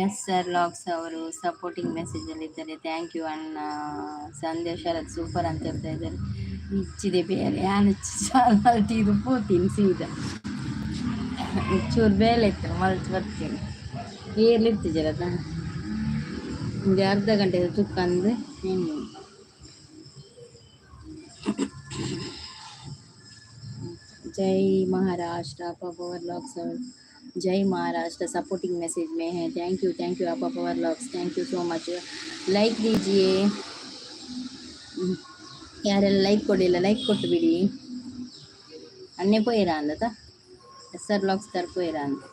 S sir lakhs ಅವರು supporting ಮೆಸೇಜಲ್ಲಿ ಇದ್ದಾರೆ. ಥ್ಯಾಂಕ್ ಯು ಅಣ್ಣ. ಸಂಧ್ಯಾ ಶರತ್ ಸೂಪರ್ ಅಂತ ಹೇಳ್ತಾ ಇದ್ದಾರೆ. ಇಚ್ಚಿದೆ ಬೇರೆ ನಾನು ಇದು ಪೋತೀನಿ ಸೀದಾ ಚೂರು ಬೇಲೆ ಇತ್ತು ಮಲ್ತು ಬರ್ತೀನಿ ಏರ್ಲಿತ್ತು ಜರದ ಒಂದು ಅರ್ಧ ಗಂಟೆ ತುಕ್ಕಂದು ಇನ್ನು जय महाराष्ट्र आपा पावर लॉक्स और जय महाराष्ट्र सपोर्टिंग मैसेज में है. Thank you Apa power locks, thank you so much. Like दीजिए, ಯಾರೆಲ್ಲ ಲೈಕ್ ಕೊಡಿಲ್ಲ ಲೈಕ್ ಕೊಟ್ಟು ಬಿಡಿ. ಅನ್ನೇ ಪೋಯಿರ ಅಂದತ ಎಸ್ ಆರ್ ಲಾಕ್ಸ್ ತರ್ ಪೋಯಿರ ಅಂತ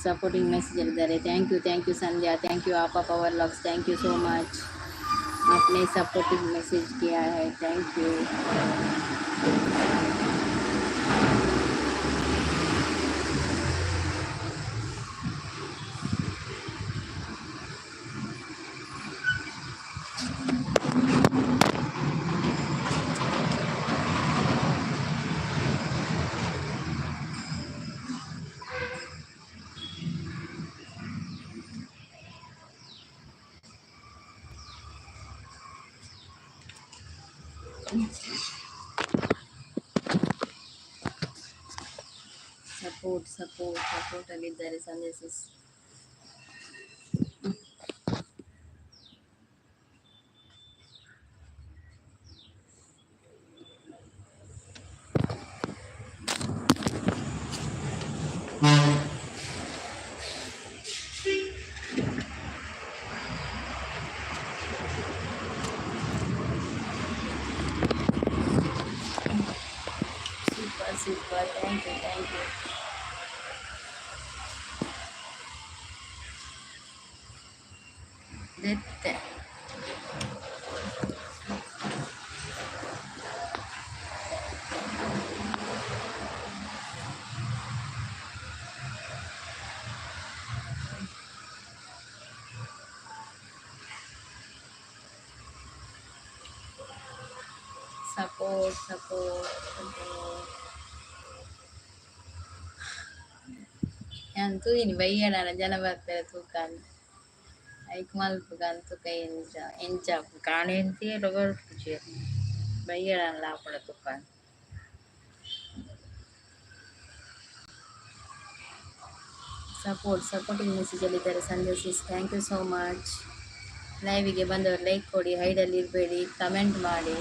सपोर्टिंग मैसेज ಇದ್ದಾರೆ. Thank you Sandhya, thank you Apa power locks, thank you so much. आपने सपोर्टिंग मैसेज किया है, थैंक यू. ಸಪೋರ್ಟ್ ಅಲ್ಲಿದ್ದಾರೆ ಸಂಜೆ ಸಿಸ್. Super thank you. ದೆತ್ತೆ ಸಪೋರ್ಟ್. ಅಂತೂ ಇನ್ನು ಬೈಯಡ ಜನ ಬರ್ತಾರೆ ತೂಕಾಲ ಐಕ್ ಮಲ್ಪಗಂತೂ ಕೈ ಎಂಚ ಕಾಣಿ ಎಂತಿ ರೊಗಡ್ಪುಜಿ ಬೈಯಡ ಲಾಪಡ ತುಕಾನ್ ಸಪೋರ್ಟಿಂಗ್ ಮೆಸೇಜ್ ಅಲ್ಲಿದ್ದಾರೆ ಸಂಜೆ sis. Thank you so much. ಲೈವಿಗೆ ಬಂದವರು ಲೈಕ್ ಕೊಡಿ, ಹೈಡಲ್ಲಿ ಇರಬೇಡಿ, ಕಮೆಂಟ್ ಮಾಡಿ.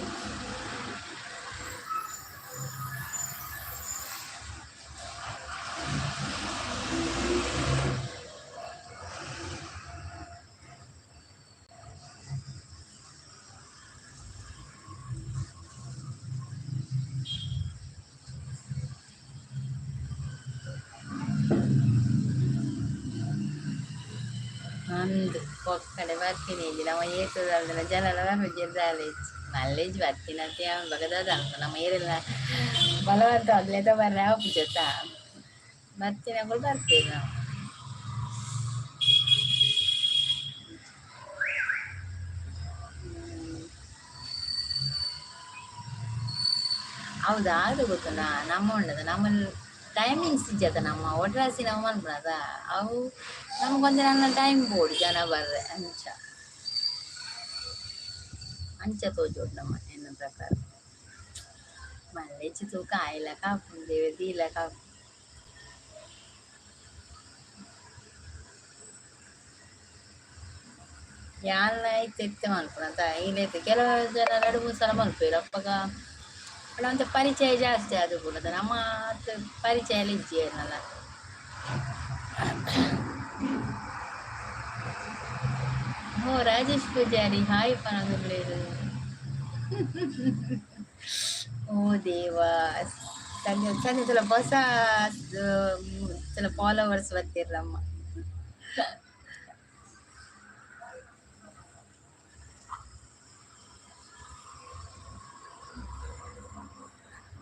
ಅಂದು ಒಕ್ಕಡೆ ಬರ್ತೀನಿ ಇಲ್ಲಿ ನಮ್ಮ ಏತದಲ್ಲ ಜನರ ಗೆದ್ದಾಲೆ ಮಲ್ಲೇಜ್ ಬರ್ತೀನಿ ಅಂತ ಬಗದಾದ ನಮ್ಮ ಏರೆಲ್ಲ ಬಲವಂತ ಅದ್ಲೆತ ಬರ್ರೆ ಜೊತ ಬರ್ತೀನಿ ಅಂಗಳು ಬರ್ತೀವಿ ನಾವು. ಹೌದಾ ಅದು ಗೊತ್ತುನಾ ನಮ್ಮ ಉಂಡದ ನಮ್ಮಲ್ಲಿ ಟೈಮಿಂಗ್ಸ್ ಇಜ್ಜದ ನಮ್ಮ ಒಟ್ರಾಸಿ ನಾವು ಮನ್ಪುನದ ಅವು ನಮಗೊಂದು ನನ್ನ ಟೈಮ್ ಬೋಡಿ ಜನ ಬರ್ರೆ ಅಂಚ ತೋಜೋಡು ನಮ್ಮ ಎನ್ನ ಪ್ರಕಾರ ಮಲ್ಲೆಚ್ಚಿ ತೂಕ ಆಯ್ಲ ಕಾಪು ದೇವೆ ದೀಲ ಕಾಪು ಯಾಲ್ಲ ಐತೆ ಎತ್ತೆ ಮನ್ಪುನತ ಇಲ್ಲೈತೆ ಕೆಲವು ಜನ 2-3 ಸಲ ಮಲ್ಪೇರು ಅಪ್ಪಗ ಅಂತ ಪರಿಚಯ ಜಾಸ್ತಿ ಅದು ಕೂಡ ನಮ್ಮ ಪರಿಚಯ ಎಲ್ಲ ಇಜ್ಜಿ ಏನಲ್ಲ. ಓ ರಾಜೇಶ್ ಪೂಜಾರಿ ಹಾಯ್ ಪನಗುಳ್ಳೇರು. ಓ ದೇವಾ ಸಂಜೆ ಸಲ ಹೊಸ ಸಲ ಫಾಲೋವರ್ಸ್ ಬರ್ತಿರಮ್ಮ.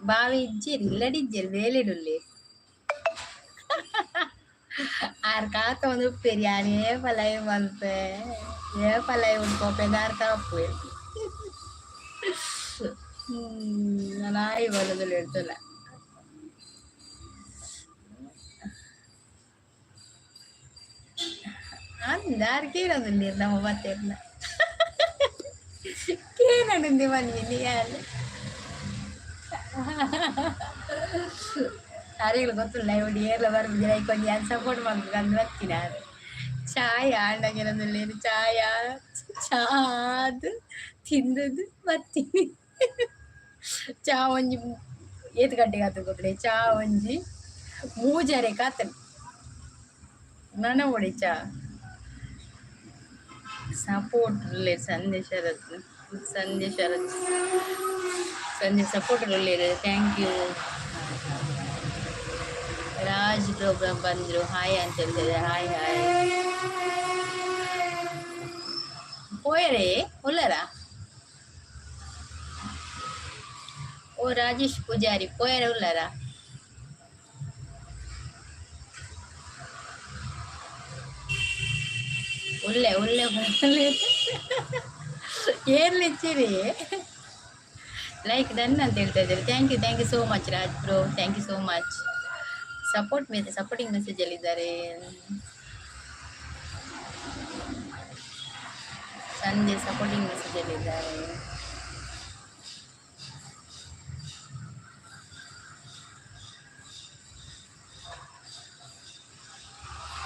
ಬಾವಿ ಇಜ್ಜಿರಿ ಇಲ್ಲಡಿಜ್ಜಿರಿ ಬೇಲಿಡುಲ್ಲಿ ಆರ್ ಕಾತ ಒಂದು ಉಪ್ಪೇರಿ ಯಾರು ಪಲಾಯಿ ಮಲ್ಪೆ ಪಲಾಯಿ ಉಣ್ಕೋಪೆ ಆರ್ ಕಾಪು ನಾಯಿ ಬರೋದಿಲ್ಲ ಇರ್ತಲ್ಲ ಅಂದಾರು ಕೇಳೋದಿಲ್ಲ ನಮ್ಮ ಮತ್ತೆ ಕೇಳಂದಿ ಬಂದಿನಿ ಯಾರು ಯಾರಿಗೂ ಗೊತ್ತಿಲ್ಲ ಇವ್ರು ಏರ್ಲ ಬರ್ಬಿದ್ರೆ ಕೊಂಚ ಯಾರು ಸಪೋರ್ಟ್ ಮಾಡ್ಬೇಕು ಅಂದ್ ಬರ್ತೀನಿ ಯಾರು ಚಾಯ ಆಂಡಾಗಿರೋದಿಲ್ಲ ಚಾಯ ಚಾದು ತಿಂದದ್ದು ಬರ್ತೀನಿ. ಚಾ ಒಂಜಿ ಏತ್ ಗಂಟೆಗೆ ಆತ ಗೊತ್ತಡೆ ಚಾ ಒಂಜಿ ಮೂಜರೆ ಕಾತನ್ ನನ್ನ ಒಡಿ ಚಾ ಸಪೋರ್ಟ್ ಸಂದೇಶ ಸಂಜೆ ಸಪೋರ್ಟ್ ಒಳ್ಳೆಯದು. Thank you. ರಾಜ್ ಪ್ರೋಗ್ರಾಮ್ ಬಂದ್ರು ಹಾಯ್ ಅಂತ ಹೇಳ್ತಿದ್ದಾರೆ. ಹಾಯ್ ಪೋಯರೇ ಉಲ್ಲರ ಓ ರಾಜೇಶ್ ಪೂಜಾರಿ ಪೋಯರ ಉಲ್ಲರ ಉಲ್ಲೆ ಏರ್ಲಿಚ್ಚಿರಿ ಲೈಕ್ ಡನ್ ಅಂತ ಹೇಳ್ತಾ ಇದ್ದಾರೆ. Thank you so much Raj bro, thank you so much. Supporting message ಅಲ್ಲಿದ್ದಾರೆ. ಸಂಜೆ ಸಪೋರ್ಟಿಂಗ್ ಮೆಸೇಜ್ ಅಲ್ಲಿದ್ದಾರೆ.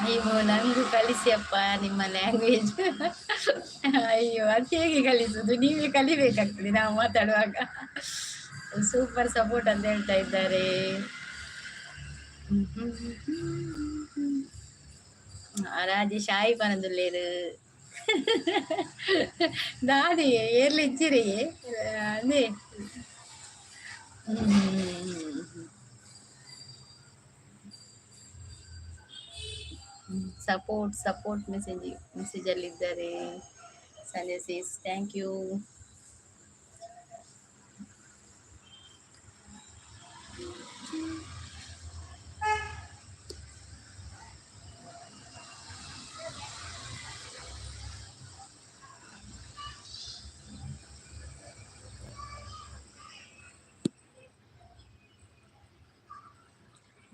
ಅಯ್ಯೋ ನಂಗೂ ಕಲಿಸಿಯಪ್ಪ ನಿಮ್ಮ ಲ್ಯಾಂಗ್ವೇಜ್. ಅಯ್ಯೋ ಅದು ಹೇಗೆ ಕಲಿಸುದು, ನೀವೇ ಕಲಿಬೇಕಾಗ್ತದೆ ನಾವು ಮಾತಾಡುವಾಗ. ಸೂಪರ್ ಸಪೋರ್ಟ್ ಅಂತ ಹೇಳ್ತಾ ಇದ್ದಾರೆ. ರಾಜೇಶ್ ಆಯ್ ಪನದುಲ್ಲೇರು ದಾದಿ ಏರ್ಲಿ ಇಚ್ಚಿರಿ ಅದೇ ಸಪೋರ್ಟ್ ಮೆಸೇಜ್ ಅಲ್ಲಿದ್ದಾರೆ. ಸಂಜೆ sis thank you.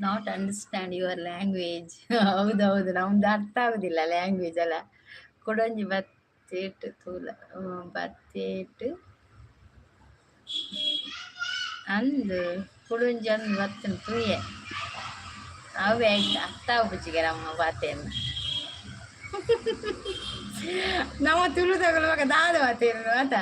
Not understand your language. ಹೌದೌದು, ನಮ್ದು ಅರ್ಥ ಆಗುದಿಲ್ಲ ಲ್ಯಾಂಗ್ವೇಜ್ ಅಲ್ಲ. ಕೊಡೊಂಜಿ ಬತ್ತೇಟ್ ತೂಲ ಬತ್ತೇಟ್ ಅಂದು ಕೊಡೊಂಜಿ ಅಂದು ಬತ್ತನ್ ತೂಯೆ ಅವೇ ಅರ್ಥ ಆಗುಚಿಗೆ ನಮ್ಮ ಬಾತೆಯನ್ನು. ನಮ್ಮ ತುಳು ತಗೊಳ್ಳುವಾಗ ದಾದ ಬಾತೇನು ಆತ.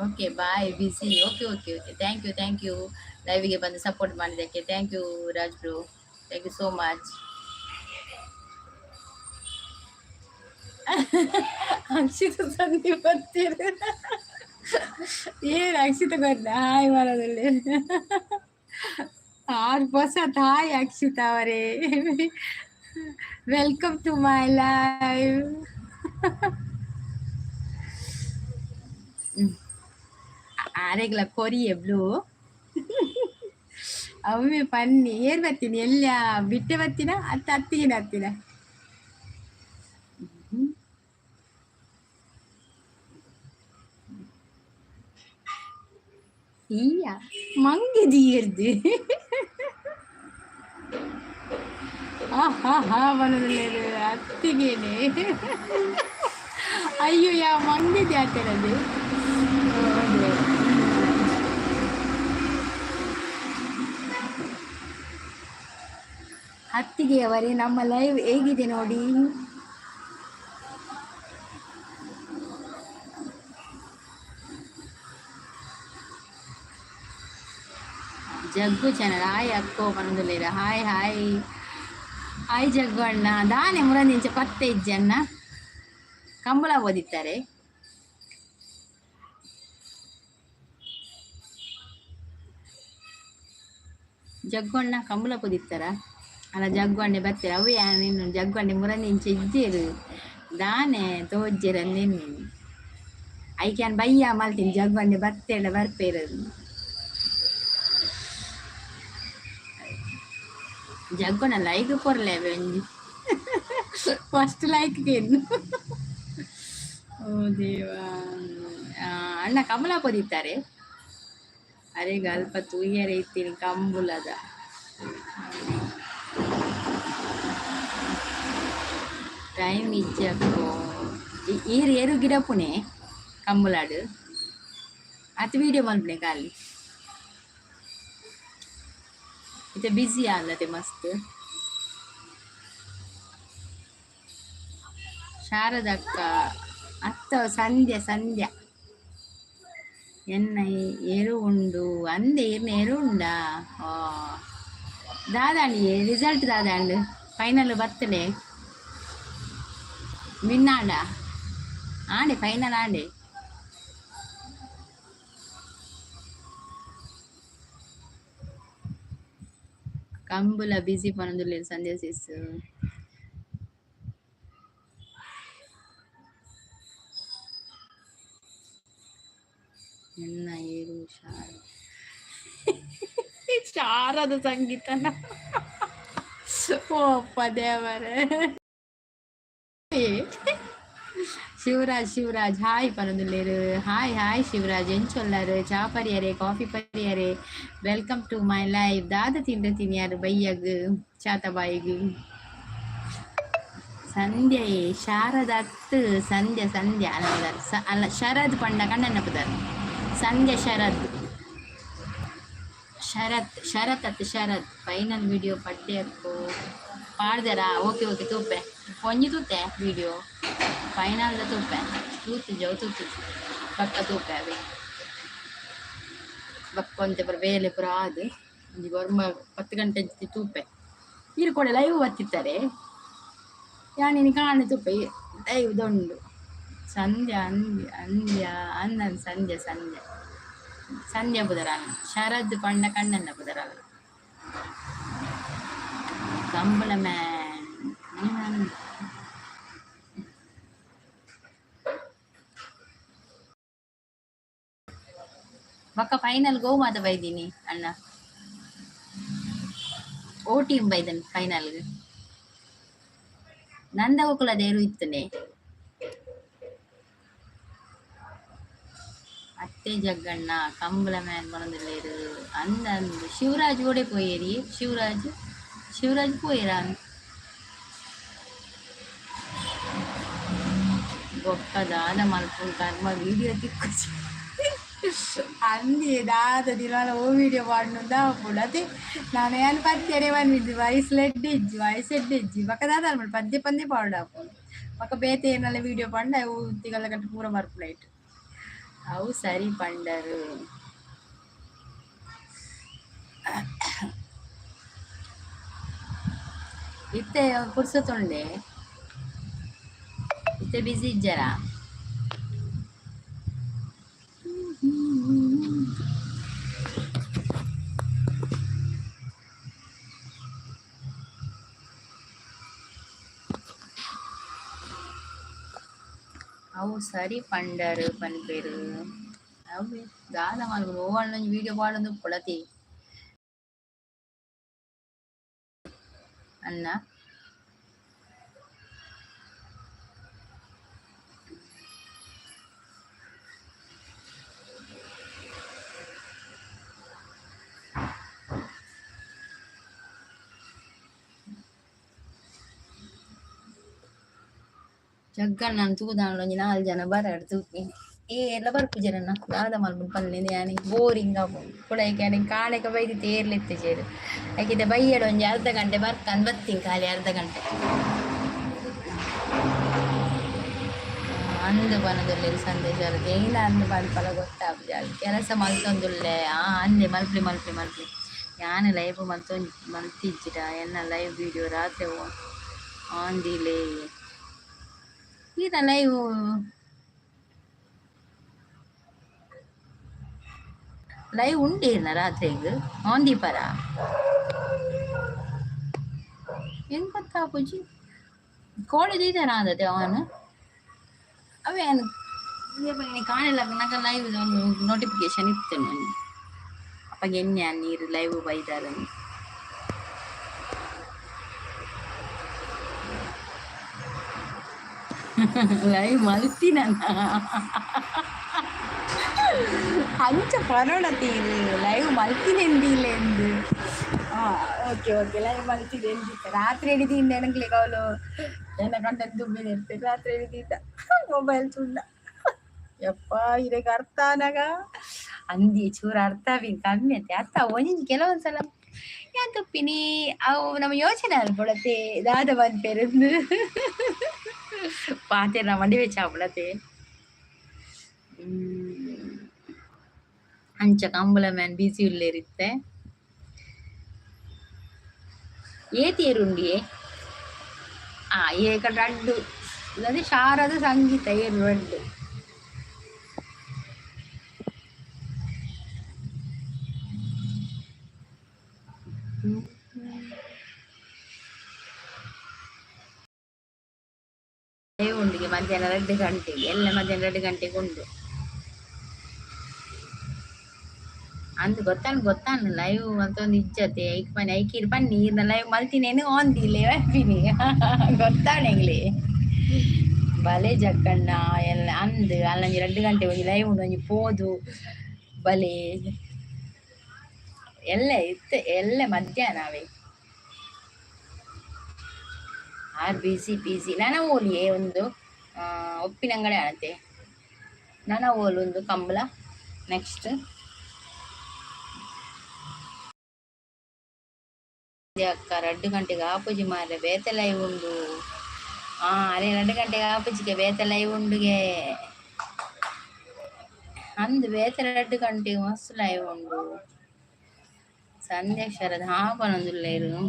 Okay bye, busy. Okay thank you ಲೈವಿಗೆ ಬಂದು ಸಪೋರ್ಟ್ ಮಾಡಿದ್ದಕ್ಕೆ. Thank you Raj bro, thank you so much. Akshita ಸಂಧಿ ಬರ್ತೀರ ಏನು ಅಕ್ಷಿತ ಬಂದ ಹಾಯ್ ಮಾಡೋದಲ್ಲಿ. ಹೊಸ ತಾಯಿ ಅಕ್ಷಿತ ಅವರೇ, ವೆಲ್ಕಮ್ ಟು ಮೈ ಲೈವ್. ಆರೆಗ್ಲ ಕೊರಿ ಎಬ್ಳು ಅವೇ ಪನ್ನಿ ಏನ್ ಬರ್ತೀನಿ ಎಲ್ಲ ಬಿಟ್ಟೆ ಬರ್ತೀನ ಅತ್ತಿಗಿನ ಹತ್ತಿನ. ಈಯ ಮಂಗೆ ದೀರ್ದು ಹಾ ಬರೋದಿಲ್ಲ ಅತ್ತಿಗೇನೆ. ಅಯ್ಯೋ ಯಾವ ಮಂಗೆ ಆಗ್ತಿರೋದು. ಅತ್ತಿಗೆಯವರೇ ನಮ್ಮ ಲೈವ್ ಹೇಗಿದೆ ನೋಡಿ. ಜಗ್ಗು ಚಾನಲ್ ಹಾಯ್ ಅಕ್ಕೋ ಮನದಲ್ಲಿರ ಹಾಯ್ ಜಗ್ಗು ಅಣ್ಣ ದಾನೆ ಮುರಂದಿಂಚ ಪತ್ತೆ ಇಜ್ಜನ್ನ ಕಂಬಳ ಓದಿತ್ತಾರೆ. ಜಗ್ಗು ಅಣ್ಣ ಕಂಬಳ ಓದಿತ್ತಾರ ಅಲ್ಲ. ಜಗ್ಗು ಅಣ್ಣೆ ಬರ್ತೀರ ಅವೇ ನಿನ್ನು ಜಗ್ಗು ಅಣ್ಣೆ ಮುರಂದಿಂಚ ಇಜ್ಜೇರು ದಾನೆ ತೋಜ್ಜೇರ ನಿನ್ನು ಐ ಕ್ಯಾನ್ ಬಯ್ಯ ಮಲ್ತೀನಿ. ಜಗ್ಗು ಅಣ್ಣೆ ಬರ್ತೇಳ ಬರ್ಪೇರದು. ಜಗ್ಗುನ ಲೈಕ್ ಕೊರ್ಲೆ ಒಂಜಿ ಫಸ್ಟ್ ಲೈಕ್ಗೆ ಓ ದೇವಾ. ಅಣ್ಣ ಕಮಲ ಪೊದಿತ್ತಾರೆ ಅರೆಗ ಅಲ್ಪ ತೂಯರೆ ಇತ್ತೀನಿ ಕಂಬುಲದ ಟೈಮ್ ಇಜ್ಜಕ್ಕೋ ಈರು ಏರು ಗಿಡ ಪುಣೆ ಕಂಬುಲಾಡು ಅತ್ ವಿಡಿಯೋ ಮಲ್ಪನೆ ಖಾಲಿ ಇತ್ತೆ ಬಿಸಿ ಆಲ್ಲದೆ ಮಸ್ತ್. ಶಾರದಕ್ಕ ಅತ್ತ ಸಂಧ್ಯಾ ಎನ್ನ ಏರು ಉಂಡು ಅಂದೆ ಏರ್ನ ಏರು ಉಂಡ ದಾದಾಂಡಿ ರಿಸಲ್ಟ್ ದಾದಾಂಡು ಫೈನಲ್ ಬರ್ತಡೆ ವಿನ್ನಾಂಡ ಆಂಡೆ ಫೈನಲ್ ಆಂಡೆ ಕಂಬುಲ ಬಿಸಿ ಪನದುಲ್ಲೇರು ಸಂಧ್ಯಾ ಸಿಸ್. ಎನ್ನ ಏರು ಶಾರದ ಸಂಗೀತನ ಓ ಅಪ್ಪ ದೇವರೇ. ಶಿವರಾಜ್ ಹಾಯ್ ಪರದುಲ್ಲೇರು. ಹಾಯ್ ಶಿವರಾಜ್ ಎಂಚೊಲ್ಲಾರು ಚಾ ಪರಿಯರೆ ಕಾಫಿ ಪರಿಯರೆ. Welcome to my life. ದಾದ ತಿಂತೀನಿ ಯಾರು ಬೈಯಗ್ ಚಾತ ಬಾಯಿಗ್ ಸಂಧ್ಯೆ ಶಾರದತ್ ಸಂಧ್ಯಾ ಅಲ್ಲ ಶರದ್ ಪಂಡ ಕಣ್ಣನ ಪುದರ್ ಸಂಧ್ಯಾ ಶರತ್ ಫೈನಲ್ ವಿಡಿಯೋ ಪಡ್ಡೆಕ್ಕು ಪಾಡ್ದರಾ. ಓಕೆ ತೂಪೆ ಒಂಜಿ ತೂತೆ ವಿಡಿಯೋ ಫೈನಲ್ ತೂಪೆ ತೂತು ಪಕ್ಕ ತೂಪೆ ಅವೆ ಬಕ್ಕೊಂತೆ ಬರ ಬೇಲೆ ಪುರ ಆದ್ ಒಂಜಿ ಬರ್ಮ 10 ಗಂಟೆ ತೂಪೆ ಇರ್ಕೊಡೆ ಲೈವ್ ಬತ್ತಿತ್ತಾರೆ ಯಾನಿನಿ ಕಾಣಿ ತುಪ್ಪ ಲೈವ್ ದೊಂಡು ಸಂಧ್ಯಾ ಬುದರಲ್ಲ ಶರದ್ ಪಂಡ ಕಣ್ಣನ್ನ ಬುದರಲ್ಲ ಕಂಬಳ ಮ್ಯಾನ್ ಬಕ್ಕ ಫೈನಲ್ ಗೋ ಮಾತ ಬೈದೀನಿ ಅಣ್ಣ ಓ ಟೀಮ್ ಬೈದನ್ ಫೈನಲ್ಗೆ ನಂದ ಹೋಗ್ಲದೇರು ಇತ್ತನೆ ಅತ್ತೆ ಜಗ್ಗಣ್ಣ ಕಂಬಳ ಮ್ಯಾನ್ ಬಂದಿಲ್ಲೇರು ಅಂದಂದು ಶಿವರಾಜ್ ಓಡೆ ಪೋಯೇರಿ ಶಿವರಾಜ್ ಪೋಯರಾ ಗೊಪ್ಪದಾದ ಮಲ್ಪುನ್ ಕರ್ಮ ವೀಡಿಯೋ ತಿಕ್ಕೊಚ್ಚಿ ಅಂದಿ ದಾದ ದಿನಾಲ ಓ ವೀಡಿಯೋ ಮಾಡ್ನುಂದ ಪುಡತಿ ನಾನು ಏನು ಪದ್ಯನೇ ಬಂದಿದ್ದು ವಯಸ್ಸೆಡ್ಡಿಜ್ಜಿ ಬಕ್ಕ ದಾದ ಮಾಡಿ ಪದ್ಯ ಪಾಡಾಪು ಬಕ್ಕ ಬೇತೆ ಏನಲ್ಲ ವೀಡಿಯೋ ಪಂಡ ಅವು ತಿಗಲ್ಲ ಕಟ್ಟು ಪೂರ ಮರ್ಪುನೈಟ್ ಅವು ಸರಿ ಪಂಡರು ಇತ್ತೆ ಪುರ್ಸತುಂಡೆ ಇತ್ತೆ ಬಿಸಿ ಇಜ್ಜರಾ ಅವು ಸರಿ ಪಂಡರು ಪನ್ಪೇರು ಅವು ದಾದ ಮಾಡ್ಬೋದು ಓವಣ್ಣ ವೀಡಿಯೋ ಪಾಡೋದು ಕೊಡತಿ ಅನ್ನ ಜಗ್ಗಣ್ಣ ತೂದಾಣ ಒಂಜಿ 4 ಜನ ಬರಾಡ್ ತೂಪಿ ಎಲ್ಲ ಬರ್ಪು ಜನನ ದಾದ ಮಲ್ಪುನ್ ಪಲ್ಲೆನೆ ಯಾನಿ ಬೋರಿಂಗ್ ಆಪು ಕುಡಾಯ್ಕೆ ಯಾನಿ ಕಾಣೆಕ ಬೈದಿ ತೇರ್ಲೆತ್ತೆ ಸೇರು ಯಾಕಿದೆ ಬೈಯಡ ಒಂಜಿ ಅರ್ಧ ಗಂಟೆ ಬರ್ಕಂದ್ ಬತ್ತೀನಿ ಖಾಲಿ ಅರ್ಧ ಗಂಟೆ ಅಂದು ಬನದಲ್ಲಿ ಸಂದೇಶ ಏನ ಅಂದು ಮಲ್ಪಲ ಗೊತ್ತಾಗ್ತದೆ ಅಲ್ಲಿ ಕೆಲಸ ಮಲ್ತೊಂದುಲ್ಲೆ ಅಂದೆ ಮಲ್ಪಿ ಯಾನು ಲೈವ್ ಮಲ್ತಿಜ್ಜಿರ ಎನ್ನ ಲೈವ್ ವಿಡಿಯೋ ರಾತ್ರಿ ಆಂದಿಲೇ ಈಗ ಲೈವ್ ಉಂಟೇನ ರಾತ್ರಿಗೆ ಆನ್ ದೀಪರ ಹೆಂಗ್ ಗೊತ್ತಾ ಪೂಜಿ ಕಾಲೇಜ್ ಇದ್ದಾನ ಆದತೆ ಅವನು ಅವೇನು ಕಾಣಿಲ್ಲ ನನಗೆ ಲೈವ್ ಒಂದು ನೋಟಿಫಿಕೇಶನ್ ಇತ್ತು ನನಗೆ ಅಪ್ಪ ಎಣ್ಣೆ ನೀರು ಲೈವ್ ಬೈದಾರ ಲೈವ್ ಮಲ್ತಿನ ಅಂಚ ಪರೋಡತೀರು ಲೈವ್ ಮಲ್ತಿನೆಂದಿಲ್ಲೆಂದು ಓಕೆ ಲೈವ್ ಮಲ್ತಿದೆಂದಿತ್ತ ರಾತ್ರಿ ಹಿಡಿದಿಂದ ಎನಕ್ಲಿಕ್ಕೆ ಅವಳು ಏನ ಕಂಟೆಂಟ್ ದುಬ್ಬಿನ ಇರ್ತೇನೆ ರಾತ್ರಿ ಹಿಡಿದಿದ್ದ ಮೊಬೈಲ್ ಚುಂಡ ಯಪ್ಪ ಇದಕ್ಕೆ ಅರ್ಥ ಆನಾಗ ಅಂದಿ ಚೂರ ಅರ್ಥ ಕಮ್ಮಿ ಐತೆ ಅರ್ಥ ಒಂಜಿ ಕೆಲವೊಂದ್ಸಲ ಯಾನ್ ತುಪ್ಪಿನಿ ಅವು ನಮ್ಮ ಯೋಚನೆ ಅಲ್ಕೊಳತೆ ದಾದ ಬಂತೇರಂದು ಪಾತೆ ನಾ ಮಂಡಿ ಚಾಪಳತೆ ಅಂಚ ಕಂಬಳ ಮ್ಯಾನ್ ಬಿಸಿ ಉಳ್ಳೇರಿತ್ತೆ ಏತಿಯರುಂಡಿಯೇ ಏಕ ರಡ್ಡು ಅದೇ ಶಾರದ ಸಂಗೀತ ಏರು ರಡ್ಡು ಉಂಡಿಗೆ ಮಧ್ಯಾಹ್ನ 2 ಗಂಟೆಗೆ ಎಲ್ಲ ಮಧ್ಯಾಹ್ನ 2 ಗಂಟೆಗೆ ಉಂಡು ಅಂದ್ ಗೊತ್ತಾನು ಲೈವ್ ಮತ್ತೊಂದು ಇಜ್ಜತೆ ಐಕ್ ಮನೆ ಐಕಿರ್ ಬನ್ನಿ ಇರ್ನ ಲೈವ್ ಮಲ್ತಿನೇನು ಆಂದಿಲ್ಲ ವೆಬ್ಬಿನಿ ಗೊತ್ತಾಣೆಂಗ್ಲಿ ಬಲೆ ಜಕ್ಕಣ್ಣ ಎಲ್ಲ ಅಂದ್ ಅಲ್ಲಂಜಿ 2 ಗಂಟೆ ಒಂಜಿ ಲೈವ್ ಉಂಡು ಒಂಜಿ ಪೋದು ಬಲೆ ಎಲ್ಲ ಇತ್ತೆ ಎಲ್ಲ ಮಧ್ಯಾಹ್ನ ಅವೇ ಆರ್ ಬಿಸಿ ನನ ಓಲಿಯೇ ಒಂದು ಉಪ್ಪಿನಂಗಡಿ ಆಣತೆ ನನ ಓಲು ಒಂದು ಕಂಬಳ ನೆಕ್ಸ್ಟ್ ಅಕ್ಕ 2 ಗಂಟೆಗೆ ಆಪುಜಿ ಮಾರ್ರೆ ಬೇತೆ ಲೈವ್ ಉಂಡು ಅದೇ 2 ಗಂಟೆಗೆ ಆಪುಜಿಗೆ ಬೇತೆ ಲೈವ್ ಉಂಡುಗೆ ಅಂದು ಬೇತೆ 2 ಗಂಟೆಗೆ ಮಸ್ತ್ ಲೈವ್ ಉಂಡು ಸಂದೇಶರದ ಹಾಪನೊಂದುಲ್ಲೇರು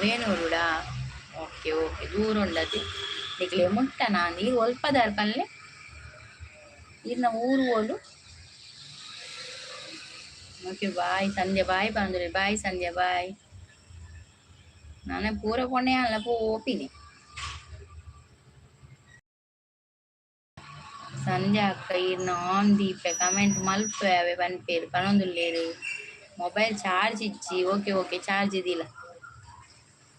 ವೇಣೂರುಡಾ ಓಕೆ ದೂರ ಉಂಡದು ನಿಕ್ಲೆ ಮುಟ್ಟನ ನೀರು ಒಲ್ಪದಾರ ಪಲ್ಲೆ ಇರ್ನ ಊರು ಓಲು ಓಕೆ ಬಾಯ್ ಸಂಧ್ಯಾ ಬಾಯ್ ಬಂದ್ರೆ ಬಾಯ್ ಸಂಧ್ಯಾ ಬಾಯ್ ನಾನು ಪೂರ ಪೊಣ್ಣೆ ಅಲ್ಲ ಓಪಿನಿ ಸಂಧ್ಯಾ ಅಕ್ಕ ಇರ್ನ ಆನ್ ದೀಪೆ ಕಮೆಂಟ್ ಮಲ್ಪೆ ಅವೇ ಪನ್ಪೇರು ಪನೊಂದುಲ್ಲೇರು ಮೊಬೈಲ್ ಚಾರ್ಜ್ ಇಚ್ಚಿ ಓಕೆ ಚಾರ್ಜ್ ಇದಿಲ್ಲ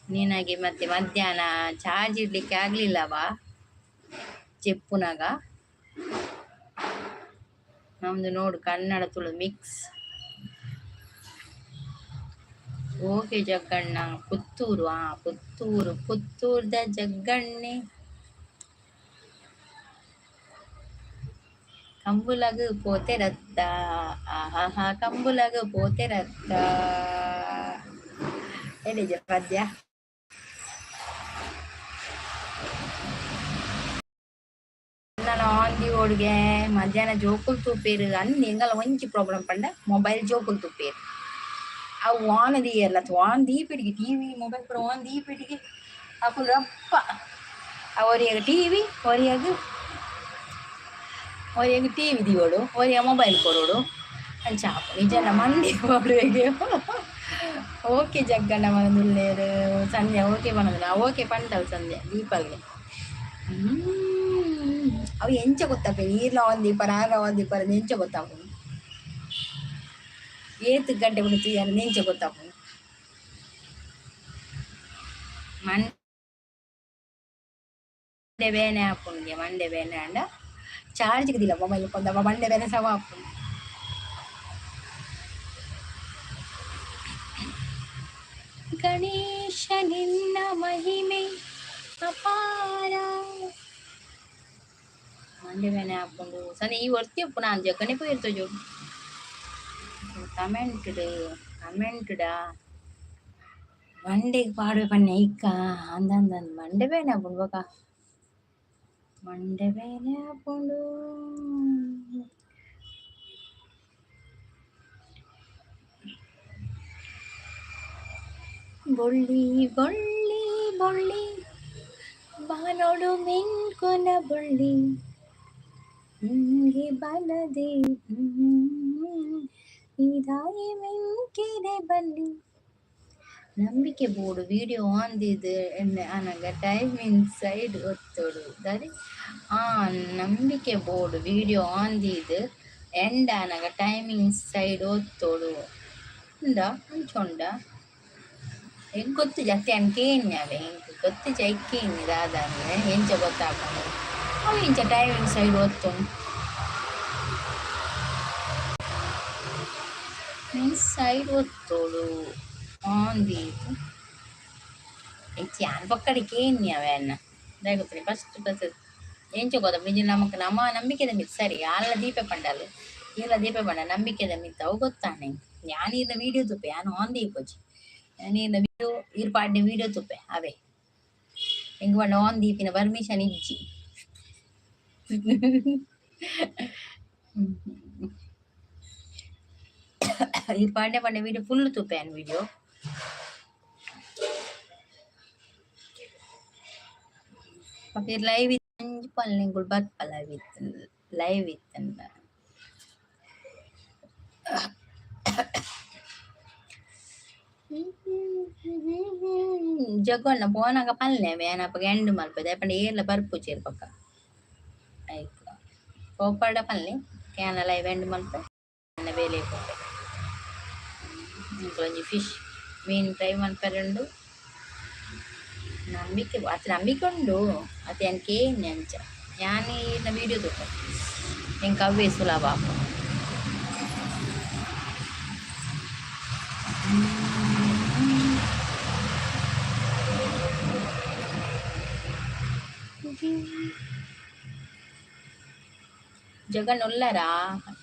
ನೀನಾಗೆ ಮತ್ತೆ ಮಧ್ಯಾಹ್ನ ಚಾರ್ಜ್ ಇಡ್ಲಿಕ್ಕೆ ಆಗ್ಲಿಲ್ಲವಾ ಚೆಪ್ಪುನಾಗ ನಮ್ದು ನೋಡು ಕನ್ನಡ ತುಳು ಮಿಕ್ಸ್ ಓಕೆ ಜಗ್ಗಣ್ಣ ಪುತ್ತೂರು ಪುತ್ತೂರ್ದ ಜಗ್ಗಣ್ಣೆ ಕಂಬುಲಗು ಪೋತೆ ರತ್ತ ಆಹಾ ಕಂಬುಲಗು ಪೋತೆ ರತ್ತ ಹೇಳಿಜ ಪದ್ಯ ನಾನು ಆಂದಿ ಓಡ್ಗೆ ಮಧ್ಯಾಹ್ನ ಜೋಕುಲ್ ತೂಪೇರು ಅನ್ನ ಎಂಗಲ್ಲ ಒಂಚಿ ಪ್ರಾಬ್ಲಮ್ ಪಂಡ ಮೊಬೈಲ್ ಜೋಕುಲ್ ತೂಪೇರು ಅವು ಆನ್ ದಿಯಲ್ಲ ಆನ್ ದೀಪಿಡಿಗೆ ಟಿವಿ ಮೊಬೈಲ್ ಪೂರ ಆನ್ ದೀಪಿಡಿಗೆ ಅಪ್ಪು ರಪ್ಪ ಅವರಿಯಾಗ ಟಿವಿ ಅವರಿಯಾಗ ಟಿವಿ ದಿಯೋಡು ಅವರಿಯ ಮೊಬೈಲ್ ಕೊರೋಡು ಅಂಚಾಪು ನಿಜನ ಮಂಡಿ ಕೊಡುವೆಗೆ ಓಕೆ ಜಗ್ಗಣ್ಣ ಮನದುಲ್ಲೇರು ಸಂಧ್ಯಾ ಓಕೆ ಬನ್ನದಿಲ್ಲ ಓಕೆ ಪಂಟಲ್ ಸಂಧ್ಯಾ ದೀಪಲ್ಗೆ ಅವು ಎಂಚ ಗೊತ್ತಪ್ಪ ನೀರ್ಲ ಒಂದು ದೀಪ ನಾರ್ಲ ಒಂದು ದೀಪ ಎಂಚ ಗೊತ್ತಾಪು ಏತ್ ಗಂಟೆ ಬಿಡ್ತಿ ಅದು ನೆಂಚ ಗೊತ್ತಾಪು ಮಂಡೆ ಬೇನೆ ಹಾಪುಂಗೆ ಮಂಡೆ ಬೇನೆ ಅಂಡ ಚಾರ್ಜ್ ದಿಲ್ಲ ಮೊಬೈಲ್ ಕೊಂದವ ಮಂಡೆ ಬೇನೆ ಸವ ಹಾಪು ಗಣೇಶ ನಿನ್ನ ಮಹಿಮೆ ಅಪಾರ ಮಂಡೆ ಬೇನೆ ಹಾಕೊಂಡು ಸನಿ ಈ ವರ್ತಿಯಪ್ಪು ನಾನು ಜಗ್ಗನೆ ಪೋಯಿರ್ತೋ ಜೋ ಕಮೆಂಟ್ಡಾ ಮಂಡೆಗೆ ಪಾಡುವೆ ಪನ್ನೆ ಇಕ್ಕ ಅಂದಂದ ಮಂಡೆ ಬೇನೆ ಹಾಕೊಂಡು ಬಕ ಮಂಡೆ ಬೇನೆ ಹಾಕೊಂಡು ಬೊಳ್ಳಿ ಬೊಳ್ಳಿ ಬೊಳ್ಳಿ ಬಾನೋಡು ಮೆನ್ಕೊನ ಬೊಳ್ಳಿ ಹಿಂಗೆ ಬಲದೆ ಇದಾಯಿ ಮೆಂಕೆರೆ ಬಲ್ಲಿ ನಂಬಿಕೆ ಬೋರ್ಡು ವಿಡಿಯೋ ಆಂದಿದ್ದು ಅನಗ ಟೈಮಿಂಗ್ ಸೈಡ್ ಒತ್ತೋಡು ದಾರಿ ನಂಬಿಕೆ ಬೋರ್ಡು ವಿಡಿಯೋ ಆಂದಿದ್ದು ಎಂಡ ಅನಗ ಟೈಮಿಂಗ್ ಸೈಡ್ ಒತ್ತೋಡು ಉಂಡ ಅಂಚೊಂಡ ಹೆಂಗೆ ಗೊತ್ತು ಜಾಸ್ತಿ ಅನ್ಕೇನಿ ಅವೇ ಹೆಂಗೆ ಗೊತ್ತು ಜೈಕೇನಿ ದಾದಂದ್ರೆ ಎಂಚ ಗೊತ್ತಾಕೊಂಡು ಅವು ಇಂಚ ಟೈಮಿಂಗ್ ಸೈಡ್ ಒತ್ತೋಣ ಸೈಡ್ ಒತ್ತೋಡು ಆಂದಿದ್ದು ಯಾನ್ ಪಕ್ಕಡಿಗೆ ಏನಿ ಅವೇನ ಗೊತ್ತಿಲ್ಲ ಫಸ್ಟ್ ಎಂಚ ಗೊತ್ತ ನಿಜ ನಮಕ್ ನಮ್ಮ ನಂಬಿಕೆದ ಮಿತ್ ಸರಿ ಆಲ್ಲ ದೀಪ ಪಂಡಲು ಇಲ್ಲ ದೀಪ ಪಂಡ ನಂಬಿಕೆದ ಮಿತ್ ಅವು ಗೊತ್ತಾನೆ ಯಾನಿದ ವಿಡಿಯೋ ತುಪ್ಪೆ ಯಾನು ಆನ್ ದೀಪೋಜಿ ನೀನ ವಿಡಿಯೋ ಇರ್ಪಾಡ್ನೆ ವಿಡಿಯೋ ತುಪ್ಪೆ ಅವೇ ಹೆಂಗ್ ಪಂಡ ಆನ್ ದೀಪಿನ ಪರ್ಮಿಷನ್ ಇಜ್ಜಿ ಇರ್ಪಾಡ್ನೆ ಪಂಡ ವಿಡಿಯೋ ಫುಲ್ ತುಪ್ಪೆ ಅನ್ video Pakai live itu paling gulbat live itu ಜಗ್ಗೊಂಡ ಪೋನಾಗ ಪಲ್ಲೆ ಬೇನಪ್ಪ ಎಂಡು ಮಲ್ಪದೆ ಯಾಪಂಡ ಏರ್ಲ ಬರ್ಪು ಚೇರು ಪಕ್ಕ ಆಯ್ತು ಕೋಪಡ ಪಲ್ಲೆ ಕ್ಯಾನಲ ಎಂಡು ಮಲ್ಪ ಬೇಲೆ ಕೊಟ್ಟೆ ಒಂಜಿ ಫಿಶ್ ಮೀನ್ ಫ್ರೈ ಮಲ್ಪರೆಂಡು ನಂಬಿಕೆ ಅತ್ ನಂಬಿಕೆ ಉಂಡು ಅತ್ ಎನ್ಕೆ ಅಂಚ ഞാൻ ഈ വീഡിയോ തൊട്ടു എനിക്ക് അവേ സുലഭ జగన్ ఉల్లరా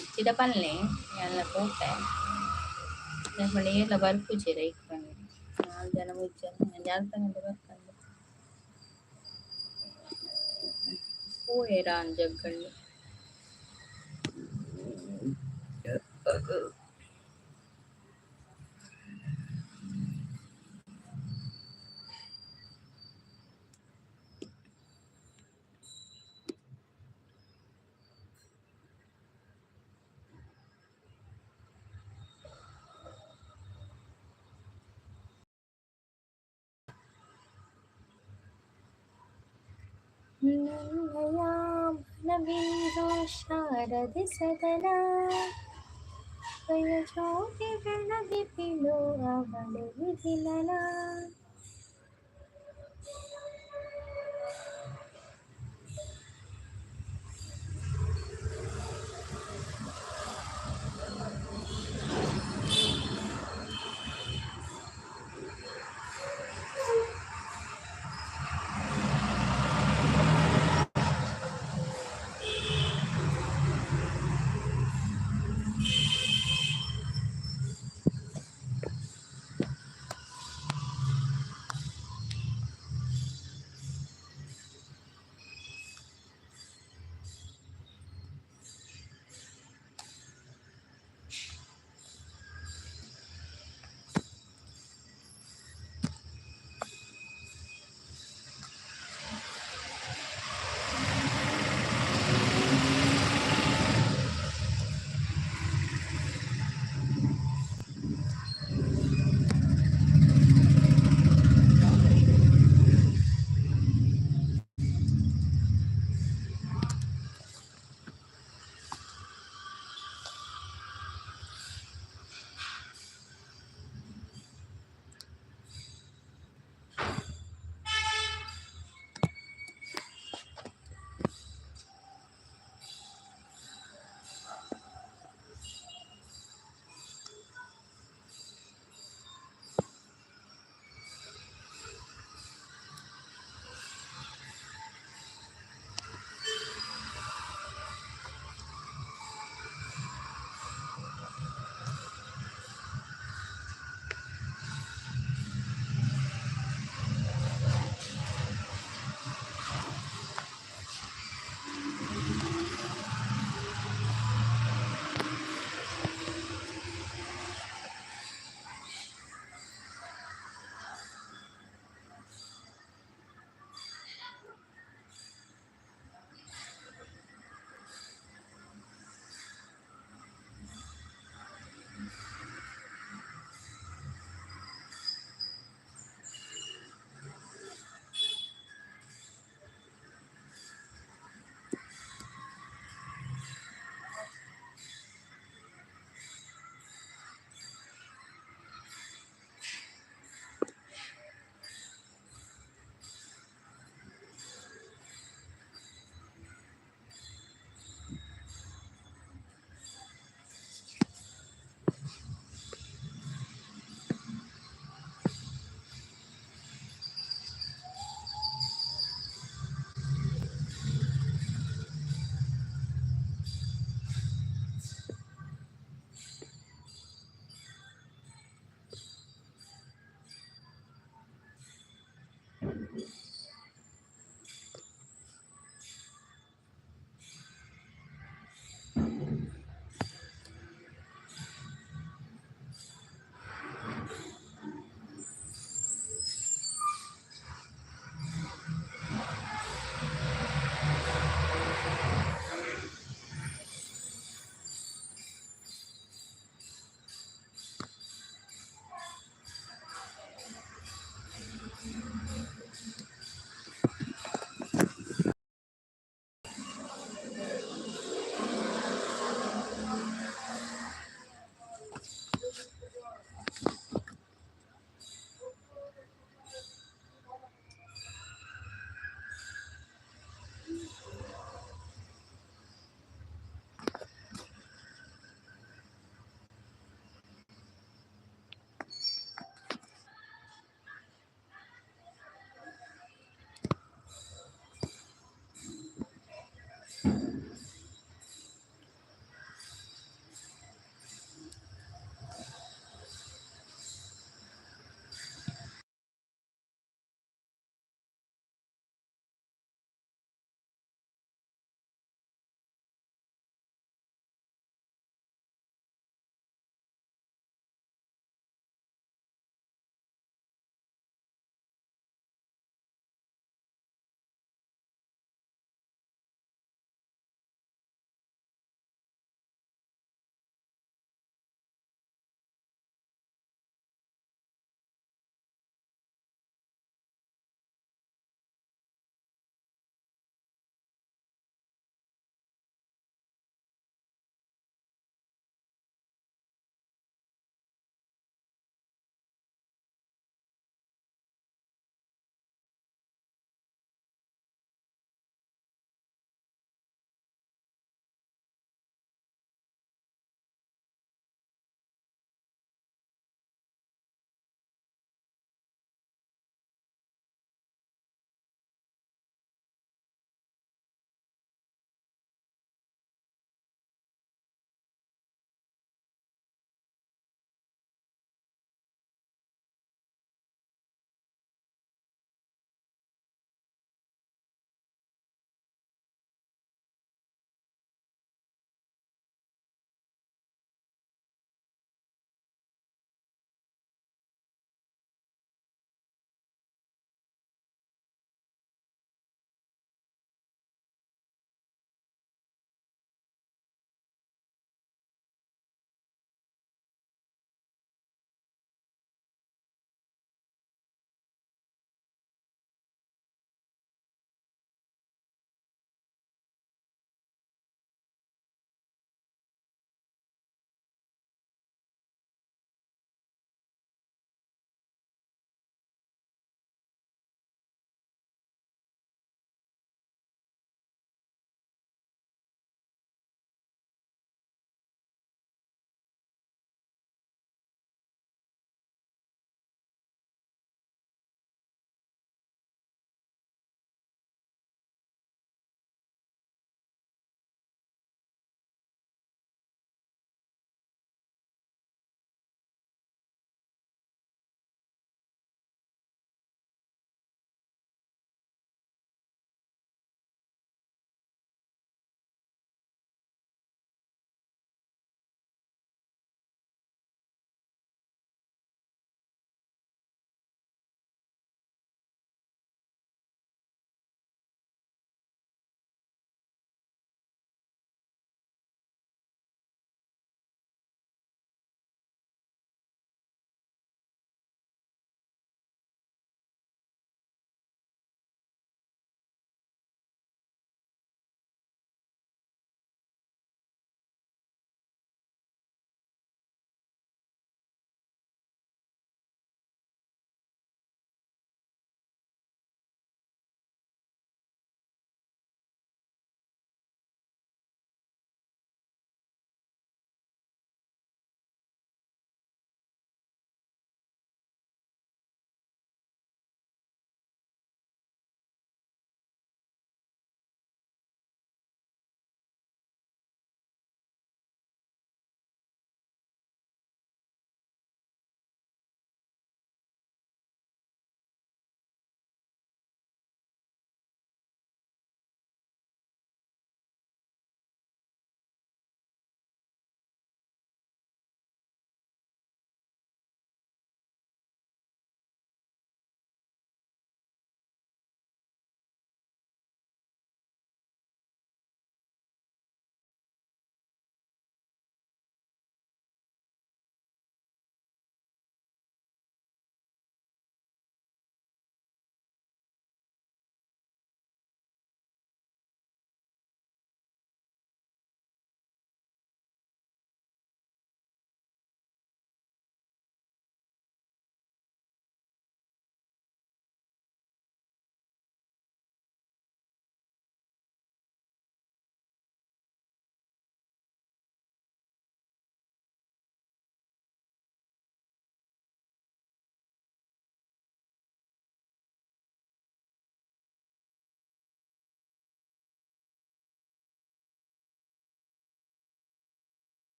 ఇచ్చిన పనులే వాళ్ళ పోతే ఏళ్ళ వర్క్ చేయరా ఇక్కడ 4 జనం వచ్చాను నేను చేస్తానంటే వర్క్ పోయేరా అని జగ్గండి ನವೀರೋ ಶಾರದೆ ಸದನ ಜ್ಯೋತಿ ಬೆಳಗಿ ಪಿಲು ಅವಳು ವಿಧಿಲನ